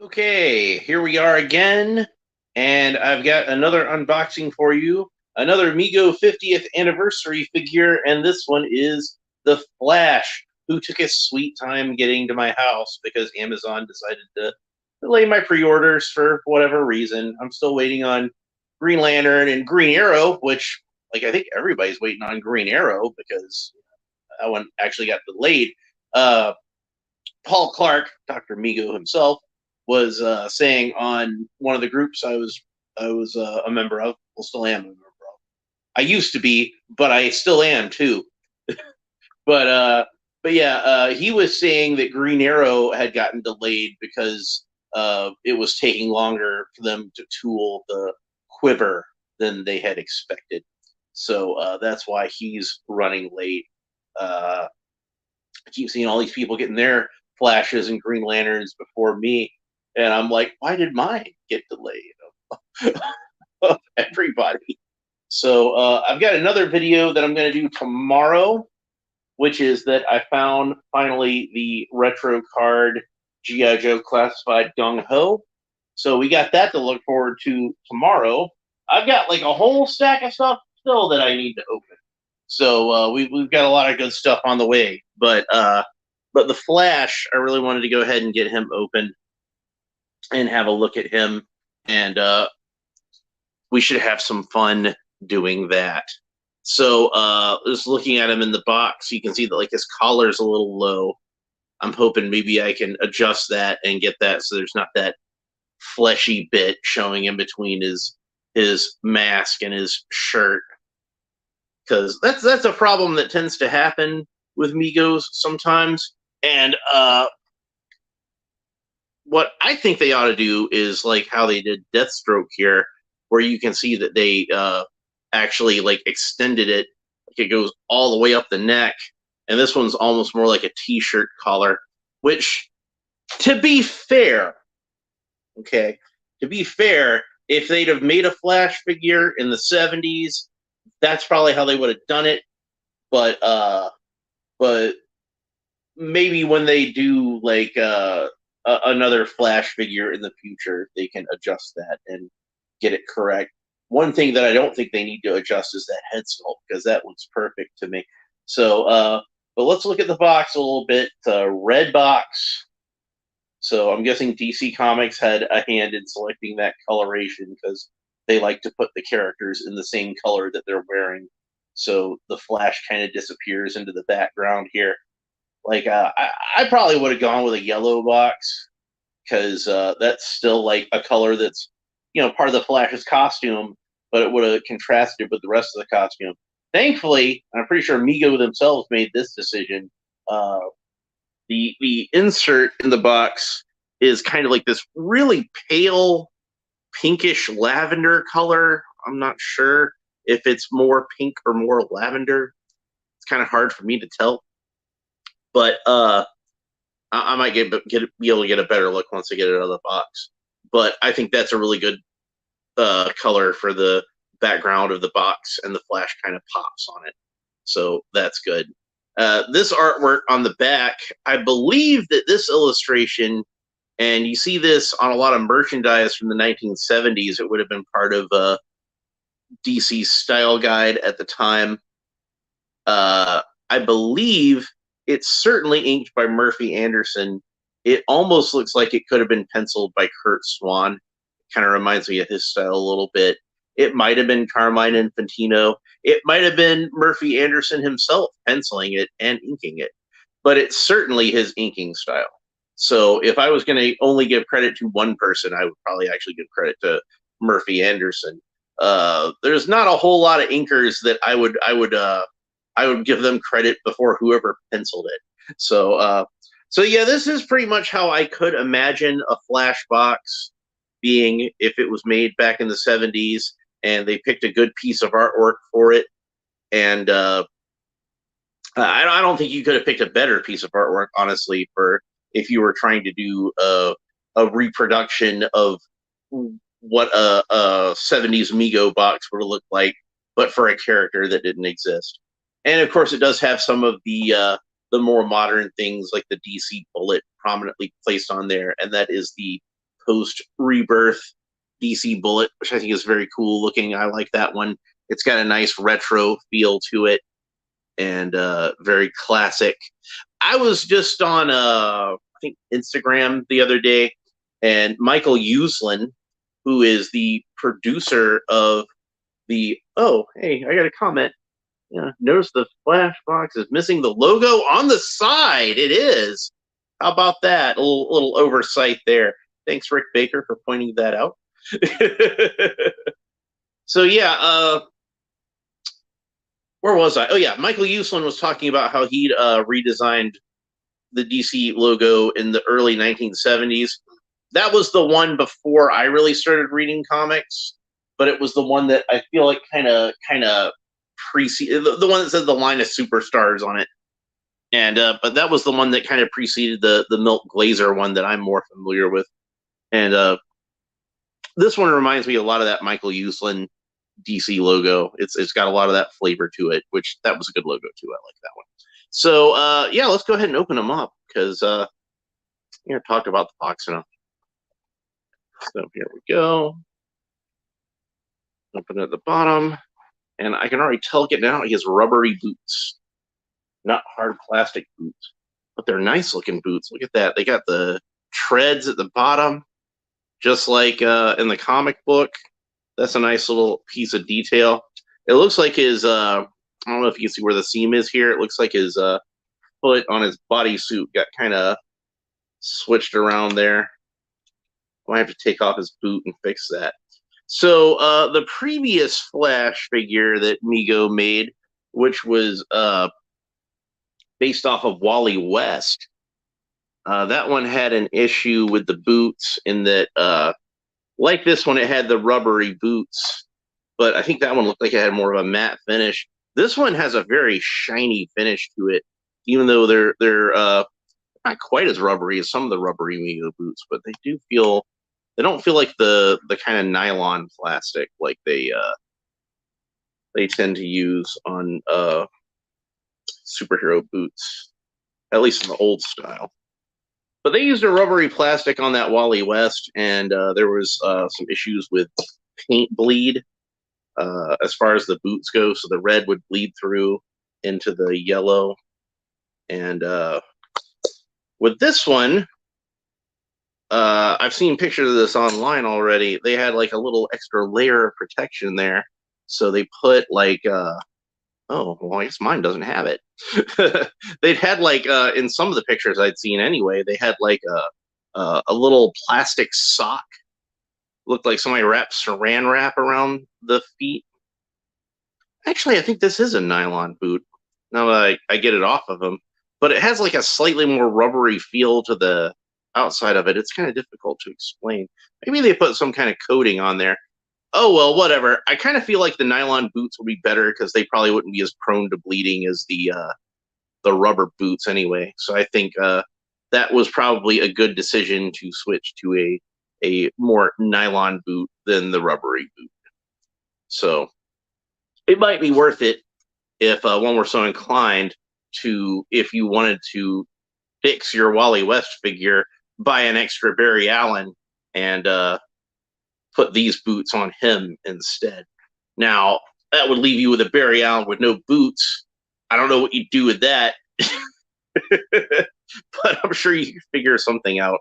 Okay, here we are again, and I've got another unboxing for you. Another Mego 50th anniversary figure, and this one is the Flash, who took his sweet time getting to my house because Amazon decided to delay my pre-orders for whatever reason. I'm still waiting on Green Lantern and Green Arrow, which, like, I think everybody's waiting on Green Arrow because that one actually got delayed. Uh, Paul Clark, Dr. Mego himself, was saying on one of the groups I was a member of. Well, still am a member of. I used to be, but I still am too. But yeah, he was saying that Green Arrow had gotten delayed because it was taking longer for them to tool the quiver than they had expected. So that's why he's running late. I keep seeing all these people getting their flashes and Green Lanterns before me, and I'm like, why did mine get delayed? Of everybody. So I've got another video that I'm going to do tomorrow, which is that I found finally the retro card GI Joe Classified Gung Ho. So we got that to look forward to tomorrow. I've got like a whole stack of stuff still that I need to open. So we've got a lot of good stuff on the way. But the Flash, I really wanted to go ahead and get him open and have a look at him, and we should have some fun doing that. So just looking at him in the box, you can see that like his collar's a little low. I'm hoping maybe I can adjust that and get that so there's not that fleshy bit showing in between his mask and his shirt, because that's a problem that tends to happen with Migos sometimes. And what I think they ought to do is like how they did Deathstroke here, where you can see that they actually like extended it, like it goes all the way up the neck, and this one's almost more like a t-shirt collar. Which, to be fair, okay, to be fair, if they'd have made a Flash figure in the '70s, that's probably how they would have done it. But maybe when they do like another Flash figure in the future, they can adjust that and get it correct. One thing that I don't think they need to adjust is that head sculpt, because that looks perfect to me. So, but let's look at the box a little bit. Red box. So I'm guessing DC Comics had a hand in selecting that coloration because they like to put the characters in the same color that they're wearing. So the Flash kind of disappears into the background here. Like I probably would have gone with a yellow box because that's still like a color that's part of the Flash's costume, but it would have contrasted with the rest of the costume. Thankfully, I'm pretty sure Mego themselves made this decision. Uh, the insert in the box is kind of like this really pale pinkish lavender color. I'm not sure if it's more pink or more lavender. It's kind of hard for me to tell, but I might be able to get a better look once I get it out of the box. But I think that's a really good color for the background of the box, and the Flash kind of pops on it. So that's good. This artwork on the back, I believe that this illustration, and you see this on a lot of merchandise from the 1970s, it would have been part of DC's style guide at the time. I believe it's certainly inked by Murphy Anderson. It almost looks like it could have been penciled by Kurt Swan. It kind of reminds me of his style a little bit. It might have been Carmine Infantino. It might have been Murphy Anderson himself penciling it and inking it. But it's certainly his inking style. So if I was going to only give credit to one person, I would probably actually give credit to Murphy Anderson. There's not a whole lot of inkers that I would give them credit before whoever penciled it. So yeah, this is pretty much how I could imagine a Flash box being if it was made back in the '70s and they picked a good piece of artwork for it. And I don't think you could have picked a better piece of artwork, honestly, for if you were trying to do a reproduction of what a '70s Mego box would have looked like, but for a character that didn't exist. And of course, it does have some of the more modern things like the DC bullet prominently placed on there, and that is the post Rebirth DC Bullet, which I think is very cool looking. I like that one. It's got a nice retro feel to it and very classic. I was just on I think Instagram the other day, and Michael Uslan, who is the producer of the hey, I got a comment. Yeah, notice the flash box is missing the logo on the side. It is. How about that? A little oversight there. Thanks, Rick Baker, for pointing that out. So yeah, where was I? Oh yeah, Michael Uslan was talking about how he'd redesigned the DC logo in the early 1970s. That was the one before I really started reading comics, but it was the one that I feel like kind of preceded the one that said the line of superstars on it. And but that was the one that kind of preceded the Milt Glazer one that I'm more familiar with. And this one reminds me a lot of that Michael Uslan DC logo. It's got a lot of that flavor to it, which that was a good logo too. I like that one. So yeah, let's go ahead and open them up because talked about the box enough. So here we go. Open at the bottom, and I can already tell getting out he has rubbery boots, not hard plastic boots, but they're nice looking boots. Look at that. They got the treads at the bottom, just like in the comic book. That's a nice little piece of detail. It looks like his, I don't know if you can see where the seam is here. It looks like his foot on his bodysuit got kind of switched around there. I have to take off his boot and fix that. So the previous Flash figure that Mego made, which was based off of Wally West, that one had an issue with the boots in that, like this one, it had the rubbery boots, but I think that one looked like it had more of a matte finish. This one has a very shiny finish to it, even though they're not quite as rubbery as some of the rubbery Mego boots, but they don't feel like the kind of nylon plastic like they tend to use on superhero boots, at least in the old style. But they used a rubbery plastic on that Wally West, and there was some issues with paint bleed as far as the boots go. So the red would bleed through into the yellow. And with this one, I've seen pictures of this online already. They had like a little extra layer of protection there. So they put like, oh, well, I guess mine doesn't have it. They'd had like, in some of the pictures I'd seen anyway, they had like a little plastic sock. Looked like somebody wrapped saran wrap around the feet. Actually, I think this is a nylon boot. Now that I get it off of them. But it has like a slightly more rubbery feel to the outside of it. It's kind of difficult to explain. Maybe they put some kind of coating on there. Oh, well, whatever. I kind of feel like the nylon boots would be better because they probably wouldn't be as prone to bleeding as the rubber boots anyway. So I think that was probably a good decision to switch to a more nylon boot than the rubbery boot. So it might be worth it if one were so inclined to, if you wanted to fix your Wally West figure, buy an extra Barry Allen and put these boots on him instead. Now, that would leave you with a Barry Allen with no boots. I don't know what you'd do with that, but I'm sure you can figure something out.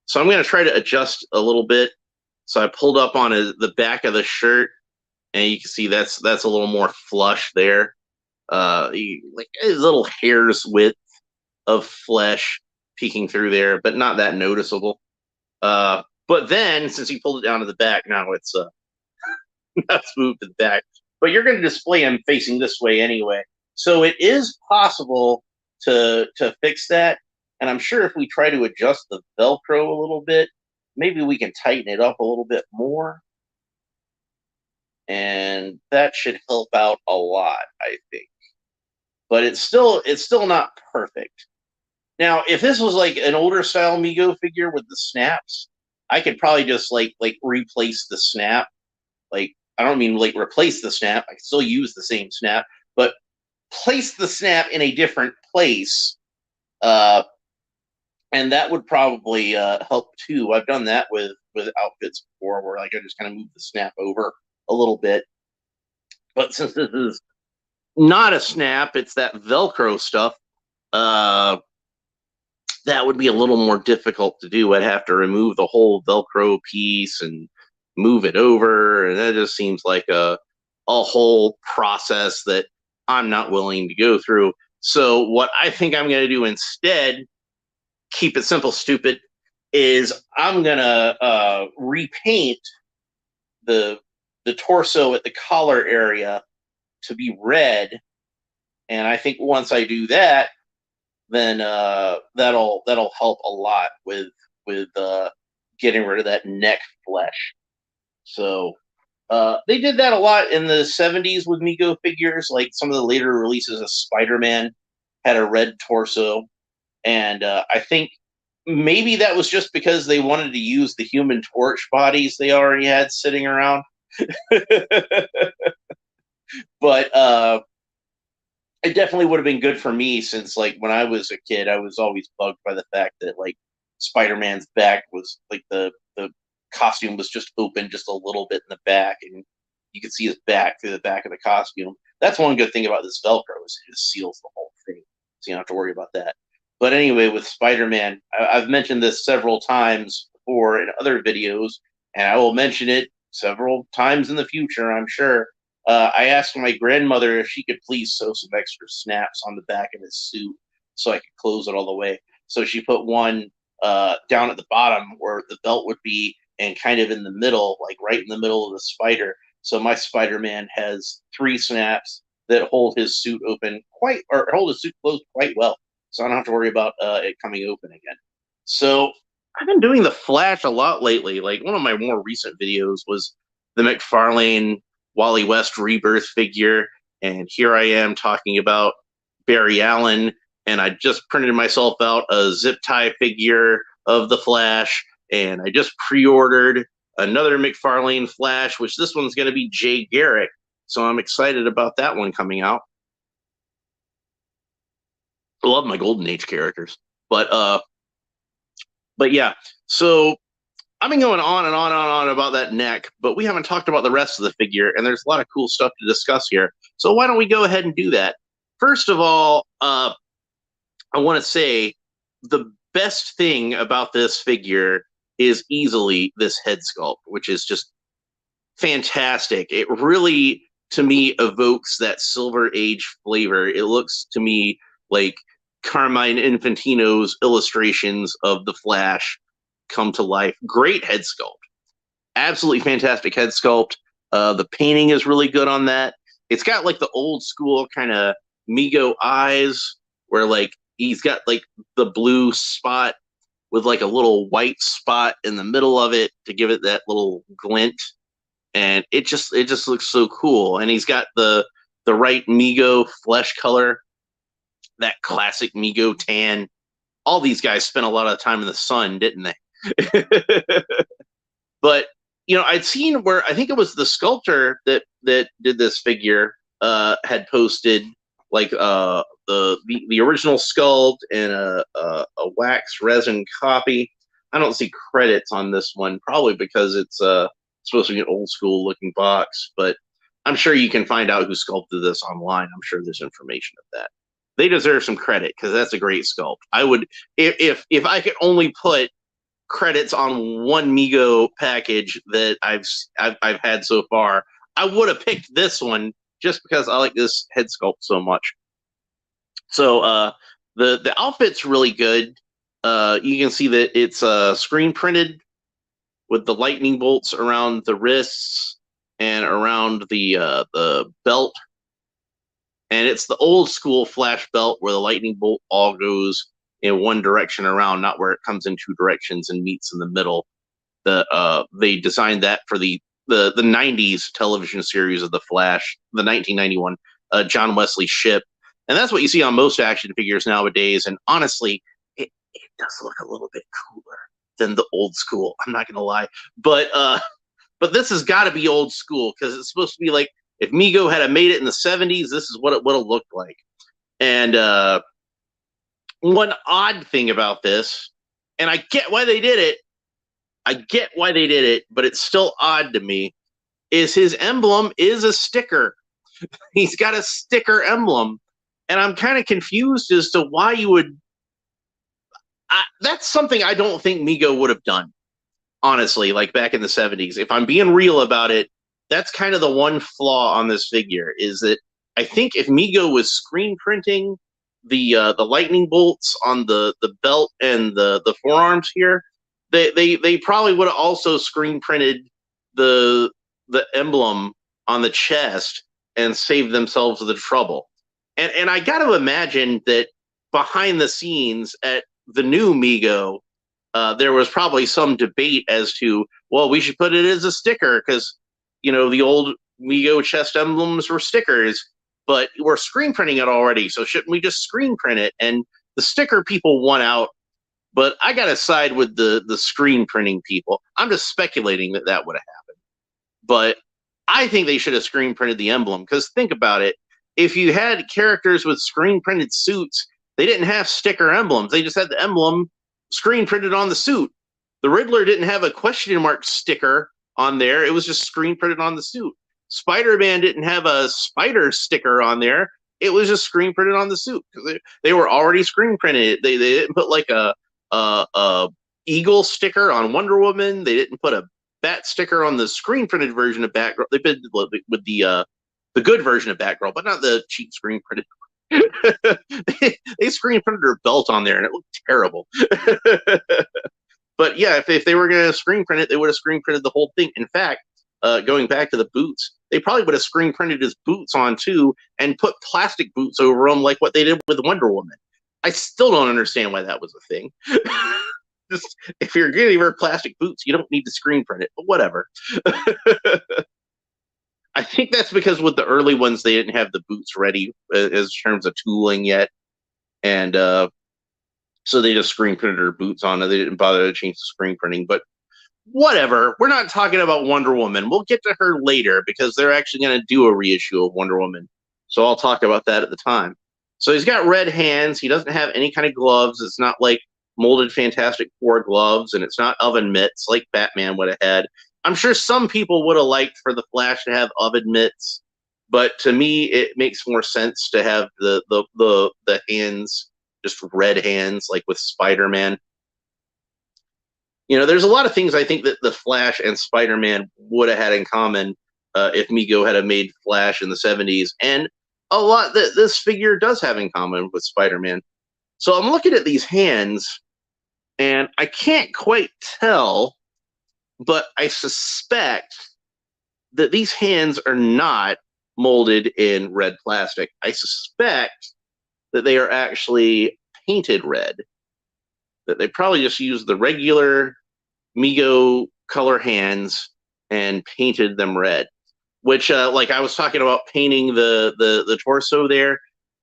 So I'm going to try to adjust a little bit. So I pulled up on the back of the shirt, and you can see that's a little more flush there. Like a little hair's width of flesh peeking through there, but not that noticeable. But then, since he pulled it down to the back, now it's not smooth to the back. But you're going to display him facing this way anyway. So it is possible to fix that. And I'm sure if we try to adjust the Velcro a little bit, maybe we can tighten it up a little bit more. And that should help out a lot, I think. But it's still not perfect. Now, if this was like an older style Mego figure with the snaps, I could probably just like replace the snap. Like, I don't mean like replace the snap. I can still use the same snap, but place the snap in a different place and that would probably help too. I've done that with outfits before, where like I just kind of move the snap over a little bit. But since this is not a snap, it's that Velcro stuff. Uh, that would be a little more difficult to do. I'd have to remove the whole Velcro piece and move it over, and that just seems like a whole process that I'm not willing to go through. So what I think I'm going to do instead, keep it simple, stupid, is I'm going to repaint the the torso at the collar area to be red, and I think once I do that, then that'll help a lot with getting rid of that neck flesh. So they did that a lot in the '70s with Mego figures. Like some of the later releases of Spider-Man had a red torso, and I think maybe that was just because they wanted to use the Human Torch bodies they already had sitting around. But it definitely would have been good for me since, like, when I was a kid, I was always bugged by the fact that like Spider-Man's back was like the costume was just open just a little bit in the back, and you could see his back through the back of the costume. That's one good thing about this Velcro is it just seals the whole thing, so you don't have to worry about that. But anyway, with Spider-Man, I've mentioned this several times before in other videos, and I will mention it several times in the future, I'm sure. I asked my grandmother if she could please sew some extra snaps on the back of his suit so I could close it all the way. So she put one down at the bottom where the belt would be, and kind of in the middle, like right in the middle of the spider. So my Spider-Man has 3 snaps that hold his suit open quite, or hold his suit closed quite well. So I don't have to worry about it coming open again. So I've been doing the Flash a lot lately. Like one of my more recent videos was the McFarlane Wally West Rebirth figure, and here I am talking about Barry Allen, and I just printed myself out a zip tie figure of the Flash, and I just pre-ordered another McFarlane Flash, which this one's going to be Jay Garrick, so I'm excited about that one coming out. I love my Golden Age characters, but yeah, so I've been going on and on and on about that neck, but we haven't talked about the rest of the figure, and there's a lot of cool stuff to discuss here. So why don't we go ahead and do that? First of all, I want to say the best thing about this figure is easily this head sculpt, which is just fantastic. It really, to me, evokes that Silver Age flavor. It looks to me like Carmine Infantino's illustrations of the Flash come to life. Great head sculpt. Absolutely fantastic head sculpt. The painting is really good on that. It's got like the old school kind of Mego eyes where like he's got like the blue spot with like a little white spot in the middle of it to give it that little glint. And it just looks so cool. And he's got the right Mego flesh color, that classic Mego tan. All these guys spent a lot of time in the sun, didn't they? But you know, I'd seen where I think it was the sculptor that did this figure had posted like the original sculpt and a wax resin copy. I don't see credits on this one, probably because it's supposed to be an old school looking box, but I'm sure you can find out who sculpted this online. I'm sure there's information of that. They deserve some credit because that's a great sculpt. I would, if I could only put credits on one Mego package that I've had so far, I would have picked this one just because I like this head sculpt so much. So the outfit's really good. You can see that it's screen printed with the lightning bolts around the wrists and around the belt. And it's the old school Flash belt where the lightning bolt all goes in one direction around, not where it comes in 2 directions and meets in the middle. They designed that for the 90s television series of the Flash, the 1991 John Wesley ship. And that's what you see on most action figures nowadays. And honestly, it does look a little bit cooler than the old school. I'm not going to lie. But this has got to be old school because it's supposed to be like, if Mego had made it in the 70s, this is what it would have looked like. And one odd thing about this and I get why they did it. I get why they did it, but it's still odd to me. Is his emblem is a sticker? He's got a sticker emblem, and I'm kind of confused as to why you would. That's something I don't think Mego would have done, honestly. Like back in the '70s, if I'm being real about it, that's kind of the one flaw on this figure is that I think if Mego was screen printing the lightning bolts on the belt and the forearms here, they probably would have also screen printed the the emblem on the chest and saved themselves the trouble. And I got to imagine that behind the scenes at the new Mego, there was probably some debate as to, well, we should put it as a sticker because, the old Mego chest emblems were stickers, but we're screen printing it already, so shouldn't we just screen print it? And the sticker people won out, but I got to side with the screen printing people. I'm just speculating that that would have happened. But I think they should have screen printed the emblem because think about it. If you had characters with screen printed suits, they didn't have sticker emblems. They just had the emblem screen printed on the suit. The Riddler didn't have a question mark sticker on there. It was just screen printed on the suit. Spider-Man didn't have a spider sticker on there. It was just screen printed on the suit because they were already screen printed. They didn't put like a eagle sticker on Wonder Woman. They didn't put a bat sticker on the screen printed version of Batgirl. They did with the good version of Batgirl, but not the cheap screen printed. They screen printed her belt on there, and it looked terrible. But yeah, if they were going to screen print it, they would have screen printed the whole thing. In fact, going back to the boots, they probably would have screen printed his boots on too, and put plastic boots over them, like what they did with Wonder Woman. I still don't understand why that was a thing. Just, if you're going to wear plastic boots, you don't need to screen print it, but whatever. I think that's because with the early ones, they didn't have the boots ready as terms of tooling yet. And so they just screen printed her boots on it. They didn't bother to change the screen printing. But whatever. We're not talking about Wonder Woman. We'll get to her later because they're actually going to do a reissue of Wonder Woman. So I'll talk about that at the time. So he's got red hands. He doesn't have any kind of gloves. It's not like molded Fantastic Four gloves, and it's not oven mitts like Batman would have had. I'm sure some people would have liked for the Flash to have oven mitts, but to me, it makes more sense to have the hands, just red hands, like with Spider-Man. There's a lot of things I think that the Flash and Spider-Man would have had in common if Mego had made Flash in the '70s, and a lot that this figure does have in common with Spider-Man. So I'm looking at these hands, and I can't quite tell, but I suspect that these hands are not molded in red plastic. I suspect that they are actually painted red, that they probably just used the regular Mego color hands and painted them red, which like I was talking about painting the torso there.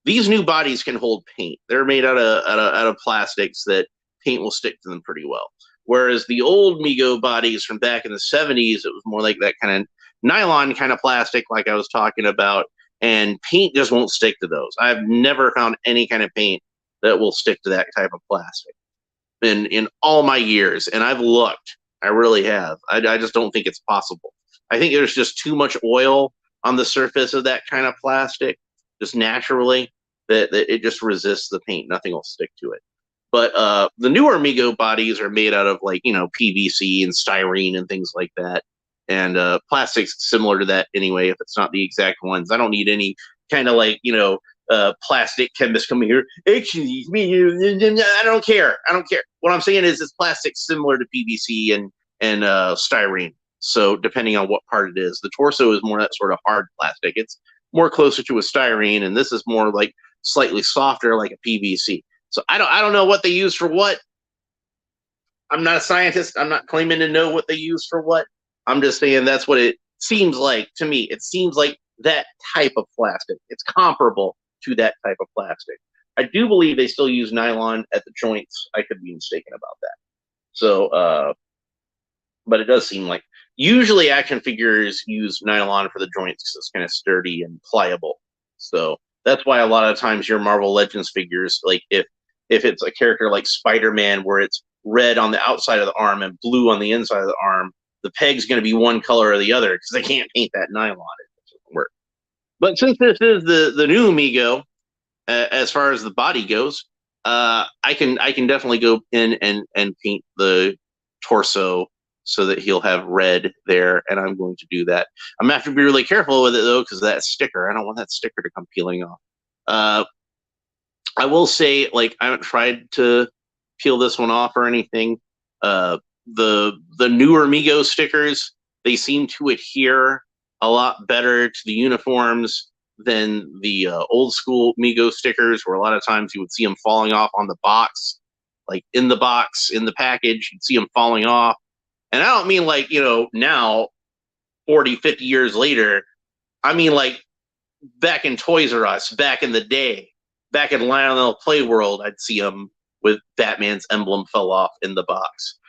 These new bodies can hold paint. They're made out of plastics that paint will stick to them pretty well. Whereas the old Mego bodies from back in the '70s, it was more like that kind of nylon kind of plastic, like I was talking about, and paint just won't stick to those. I've never found any kind of paint that will stick to that type of plastic in all my years, and I've looked. I really have. I just don't think it's possible. I think there's just too much oil on the surface of that kind of plastic, just naturally, that it just resists the paint. Nothing will stick to it. But the newer Mego bodies are made out of PVC and styrene and things like that. And plastics similar to that anyway, if it's not the exact ones. I don't need any kind of plastic chemist coming here. Actually, I don't care. I don't care. What I'm saying is it's plastic similar to PVC and styrene. So depending on what part it is, the torso is more that sort of hard plastic. It's more closer to a styrene, and this is more like slightly softer, like a PVC. So I don't know what they use for what. I'm not a scientist. I'm not claiming to know what they use for what. I'm just saying that's what it seems like to me. It seems like that type of plastic. It's comparable to that type of plastic. I do believe they still use nylon at the joints. I could be mistaken about that. So, but it does seem like usually action figures use nylon for the joints because it's kind of sturdy and pliable. So that's why a lot of times your Marvel Legends figures, like if it's a character like Spider-Man where it's red on the outside of the arm and blue on the inside of the arm, the peg's going to be one color or the other because they can't paint that nylon. It doesn't work. But since this is the new Mego, as far as the body goes, I can definitely go in and paint the torso so that he'll have red there, and I'm going to do that. I'm gonna have to be really careful with it though, because that sticker, I don't want that sticker to come peeling off. Uh, I will say, like, I haven't tried to peel this one off or anything. The newer Mego stickers, they seem to adhere a lot better to the uniforms than the old school Mego stickers, where a lot of times you would see them falling off on the box, like in the box, in the package, you'd see them falling off. And I don't mean like, now, 40, 50 years later. I mean like back in Toys R Us, back in the day, back in Lionel Play World, I'd see them with Batman's emblem fell off in the box.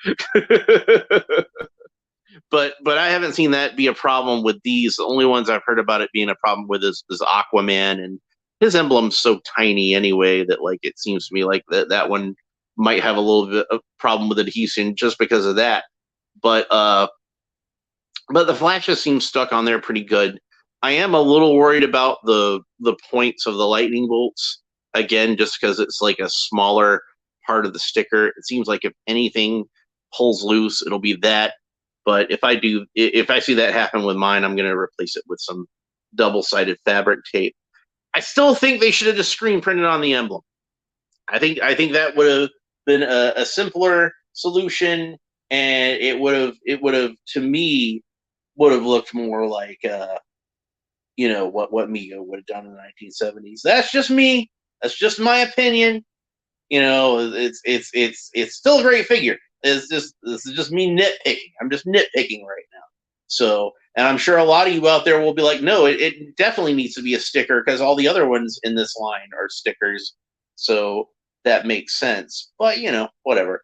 but I haven't seen that be a problem with these. The only ones I've heard about it being a problem with is Aquaman, and his emblem's so tiny anyway that like it seems to me like that one might have a little bit of problem with adhesion just because of that. But but the flashes seem stuck on there pretty good. I am a little worried about the points of the lightning bolts again, just because it's like a smaller part of the sticker. It seems like if anything pulls loose, it'll be that. But if I see that happen with mine, I'm going to replace it with some double-sided fabric tape. I still think they should have just screen printed on the emblem. I think that would have been a simpler solution, and it would have to me would have looked more like what Mego would have done in the 1970s. That's just me. That's just my opinion. It's still a great figure. This is just me nitpicking. I'm just nitpicking right now. So, and I'm sure a lot of you out there will be like, no, it definitely needs to be a sticker because all the other ones in this line are stickers. So that makes sense. But whatever.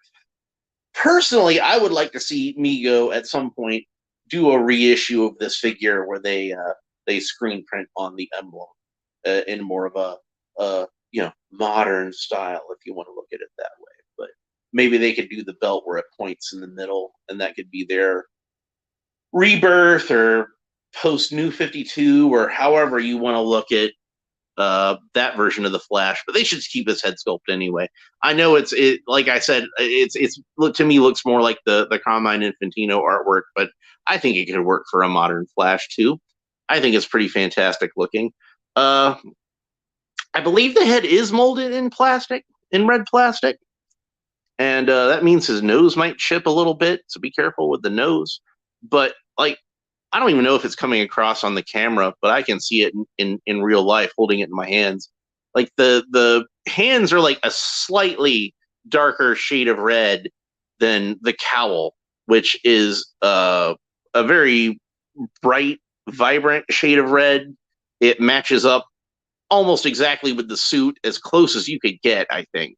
Personally, I would like to see Mego at some point do a reissue of this figure where they screen print on the emblem in more of a modern style, if you want to look at it that way. But maybe they could do the belt where it points in the middle, and that could be their rebirth or post New 52 or however you want to look at that version of the Flash. But they should keep his head sculpt anyway. I know it like I said, it's to me looks more like the Carmine Infantino artwork, but I think it could work for a modern Flash too. I think it's pretty fantastic looking. I believe the head is molded in plastic, in red plastic. And that means his nose might chip a little bit, so be careful with the nose. But, like, I don't even know if it's coming across on the camera, but I can see it in real life holding it in my hands. Like, the hands are like a slightly darker shade of red than the cowl, which is a very bright, vibrant shade of red. It matches up almost exactly with the suit, as close as you could get, I think.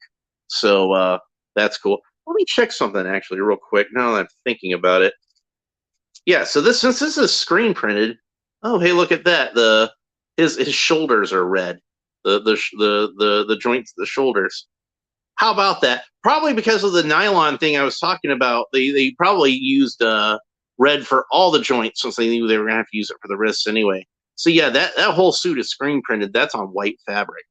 So that's cool. Let me check something actually real quick now that I'm thinking about it. Yeah, so since this is screen printed, oh hey, look at that. His shoulders are red. The joints, the shoulders. How about that? Probably because of the nylon thing I was talking about. They probably used red for all the joints since they knew they were gonna have to use it for the wrists anyway. So yeah, that whole suit is screen printed. That's on white fabric.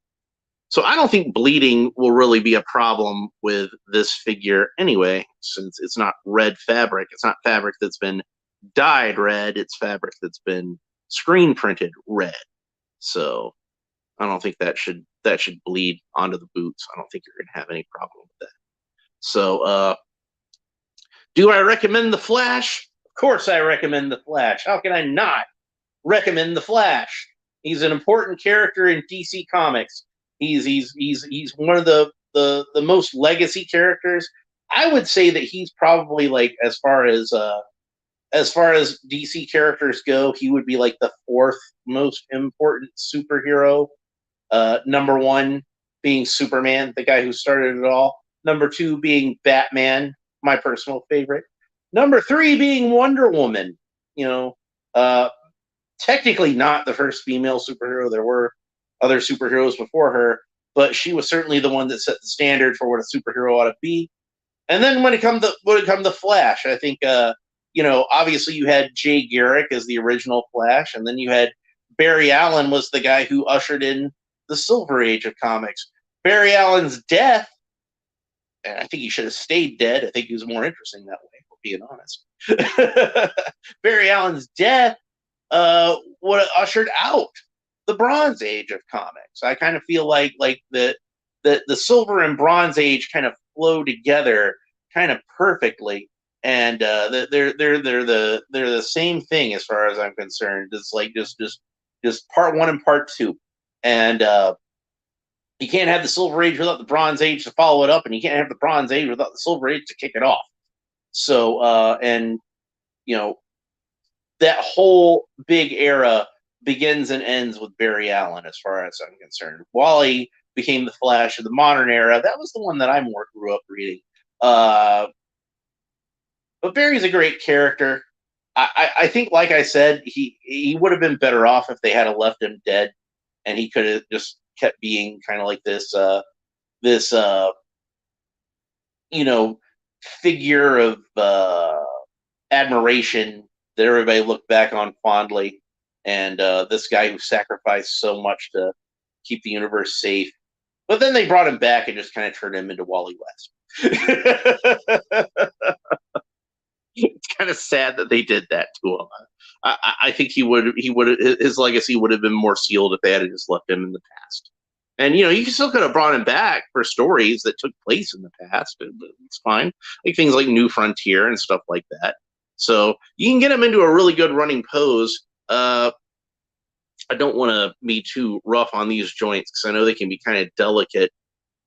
So I don't think bleeding will really be a problem with this figure anyway, since it's not red fabric. It's not fabric that's been dyed red. It's fabric that's been screen printed red. So I don't think that should bleed onto the boots. I don't think you're gonna have any problem with that. So do I recommend the Flash? Of course I recommend the Flash. How can I not recommend the Flash? He's an important character in DC Comics. He's one of the most legacy characters. I would say that he's probably like as far as DC characters go, he would be like the fourth most important superhero. Number one being Superman, the guy who started it all. Number two being Batman, my personal favorite. Number three being Wonder Woman. Technically not the first female superhero. There were other superheroes before her, but she was certainly the one that set the standard for what a superhero ought to be. And then when it come to Flash, I think obviously you had Jay Garrick as the original Flash, and then you had Barry Allen was the guy who ushered in the Silver Age of comics. Barry Allen's death, and I think he should have stayed dead. I think he was more interesting that way, for being honest. Barry Allen's death would have ushered out the Bronze Age of comics. I kind of feel like the Silver and Bronze Age kind of flow together kind of perfectly, and they're the same thing as far as I'm concerned. It's like just part one and part two, and you can't have the Silver Age without the Bronze Age to follow it up, and you can't have the Bronze Age without the Silver Age to kick it off. So and you know that whole big era begins and ends with Barry Allen, as far as I'm concerned. Wally became the Flash of the modern era. That was the one that I more grew up reading. Uh, but Barry's a great character. I think, like I said, he would have been better off if they had left him dead, and he could have just kept being kind of like this you know figure of admiration that everybody looked back on fondly, and this guy who sacrificed so much to keep the universe safe. But then they brought him back and just kind of turned him into Wally West. It's kind of sad that they did that to him. I think he would his legacy would have been more sealed if they had just left him in the past. And you still could have brought him back for stories that took place in the past. It's fine, like things like New Frontier and stuff like that. So you can get him into a really good running pose. I don't want to be too rough on these joints because I know they can be kind of delicate.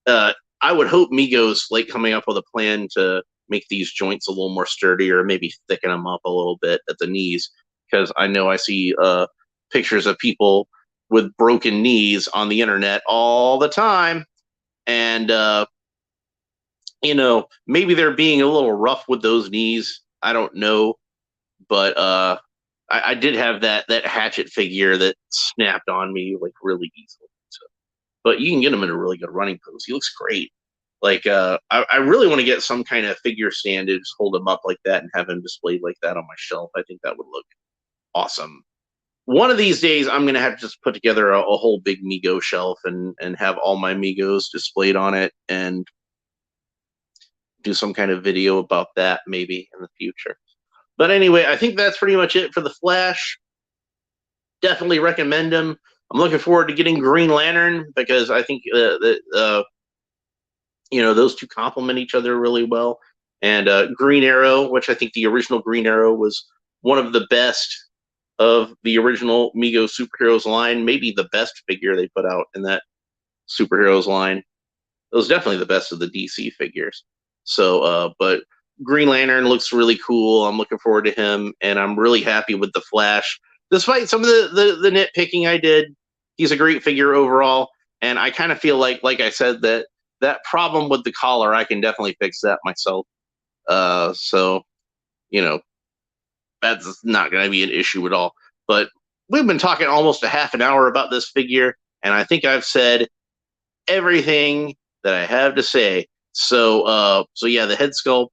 I would hope Mego's like coming up with a plan to make these joints a little more sturdy, or maybe thicken them up a little bit at the knees, because I know I see pictures of people with broken knees on the internet all the time, and maybe they're being a little rough with those knees. I don't know, but I did have that Hatchet figure that snapped on me like really easily. So, but you can get him in a really good running pose. He looks great. Like I really want to get some kind of figure stand to just hold him up like that and have him displayed like that on my shelf. I think that would look awesome. One of these days, I'm gonna have to just put together a whole big Mego shelf and have all my Megos displayed on it, and do some kind of video about that maybe in the future. But anyway, I think that's pretty much it for the Flash. Definitely recommend him. I'm looking forward to getting Green Lantern, because I think that those two complement each other really well. And Green Arrow, which I think the original Green Arrow was one of the best of the original Mego superheroes line, maybe the best figure they put out in that superheroes line. It was definitely the best of the DC figures. So, but Green Lantern looks really cool. I'm looking forward to him, and I'm really happy with the Flash. Despite some of the nitpicking I did, he's a great figure overall, and I kind of feel like I said, that problem with the collar, I can definitely fix that myself. So, you know, that's not going to be an issue at all. But we've been talking almost a half an hour about this figure, and I think I've said everything that I have to say. So yeah, the head sculpt.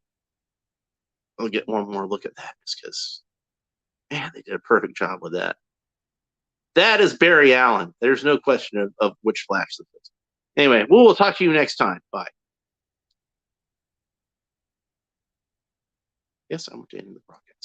I'll get one more look at that, just because, man, they did a perfect job with that. That is Barry Allen. There's no question of which Flash this is. Anyway, we'll talk to you next time. Bye. Yes, I'm at the end of the broadcast.